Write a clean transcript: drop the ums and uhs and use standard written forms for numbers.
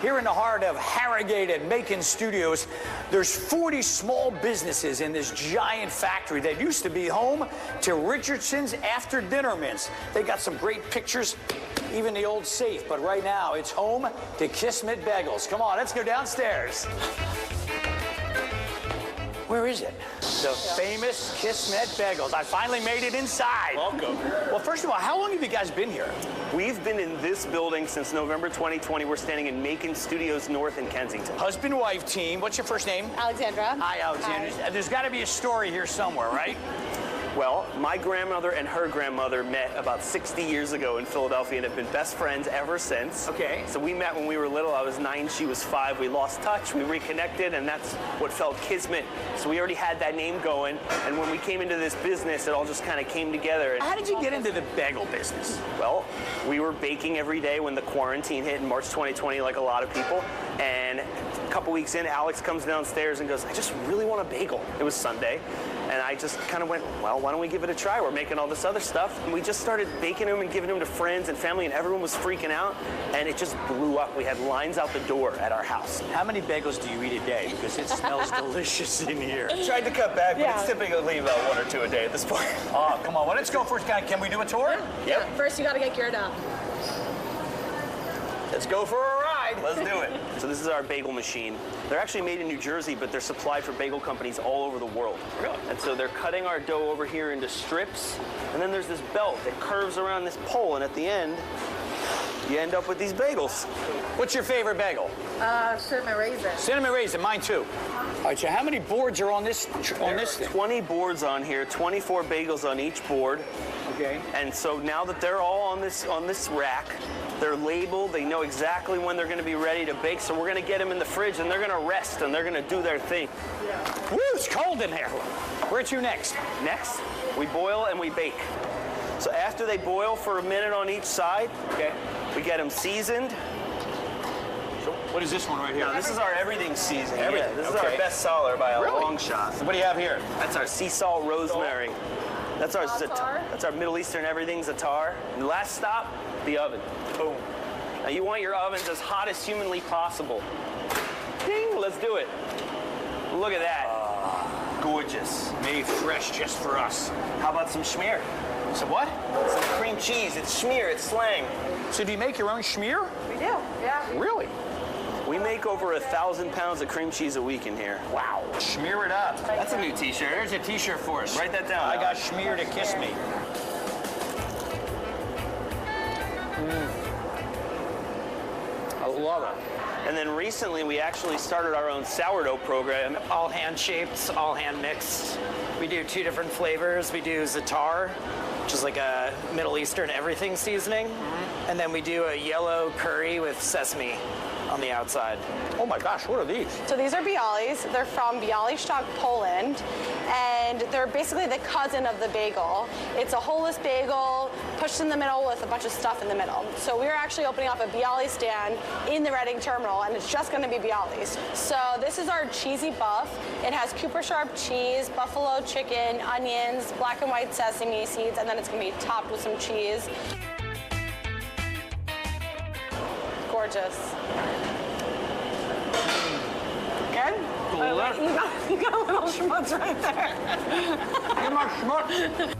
Here in the heart of Harrogate and Macon Studios, there's 40 small businesses in this giant factory that used to be home to Richardson's After Dinner Mints. They got some great pictures, even the old safe, but right now it's home to Kismet Bagels. Come on, let's go downstairs. Where is it? The famous Kismet Bagels. I finally made it inside. Welcome. Well, first of all, how long have you guys been here? We've been in this building since November 2020. We're standing in Macon Studios North in Kensington. Husband-wife team. What's your first name? Alexandra. Hi, Alexandra. Hi. There's got to be a story here somewhere, right? Well, my grandmother and her grandmother met about 60 years ago in Philadelphia and have been best friends ever since. Okay. So we met when we were little. I was 9, she was 5. We lost touch, we reconnected, and that's what felt Kismet. So we already had that name going, and when we came into this business, it all just kind of came together. How did you get into the bagel business? Well, we were baking every day when the quarantine hit in March 2020, like a lot of people, and a couple weeks in, Alex comes downstairs and goes, I just really want a bagel. It was Sunday. And I just kind of went, well, why don't we give it a try? We're making all this other stuff. And we just started baking them and giving them to friends and family, and everyone was freaking out. And it just blew up. We had lines out the door at our house. How many bagels do you eat a day? Because it smells delicious in here. I tried to cut back, but it's typically about 1 or 2 a day at this point. Oh, come on. Well, let's go first. Can we do a tour? Yep. First, you got to get geared up. Let's go for a ride. Let's do it. So this is our bagel machine. They're actually made in New Jersey, but they're supplied for bagel companies all over the world. Really? And so they're cutting our dough over here into strips, and then there's this belt that curves around this pole, and at the end, you end up with these bagels. What's your favorite bagel? Cinnamon raisin. Cinnamon raisin, mine too. All right, so how many boards are on this thing? 20 boards on here, 24 bagels on each board. Okay. And so now that they're all on this rack, they're labeled, they know exactly when they're going to be ready to bake, so we're going to get them in the fridge and they're going to rest and they're going to do their thing. Woo, it's cold in there. Where to next? Next, we boil and we bake. So after they boil for a minute on each side, Okay. we get them seasoned. So what is this one right here? Now, this is our everything seasoning. Everything, Yeah, this is okay. our best seller by a Really? long shot. What do you have here? That's our sea salt rosemary. That's our Za'atar? That's our Middle Eastern everything za'atar. And the last stop, the oven. Boom. Now you want your ovens as hot as humanly possible. Ding, let's do it. Look at that. Gorgeous. Made fresh just for us. How about some schmeared? So what? Some cream cheese. It's schmear, it's slang. So do you make your own schmear? We do, yeah. Really? We make over 1,000 pounds of cream cheese a week in here. Wow. Schmear it up. That's a new t-shirt. There's a t-shirt for us. Write that down. I got schmear to kiss me. I love it. And then recently we actually started our own sourdough program. All hand shaped, all hand mixed. We do 2 different flavors. We do za'atar, which is like a Middle Eastern everything seasoning. And then we do a yellow curry with sesame on the outside. Oh my gosh, what are these? So these are bialys. They're from Bialystok, Poland, and they're basically the cousin of the bagel. It's a wholeless bagel pushed in the middle with a bunch of stuff in the middle. So we're actually opening up a bialy stand in the Reading terminal, and it's just going to be bialys. So this is our cheesy buff. It has Cooper sharp cheese, buffalo chicken, onions, black and white sesame seeds, and then it's going to be topped with some cheese. Gorgeous. Good? You got a little schmutz right there. Get my schmutz.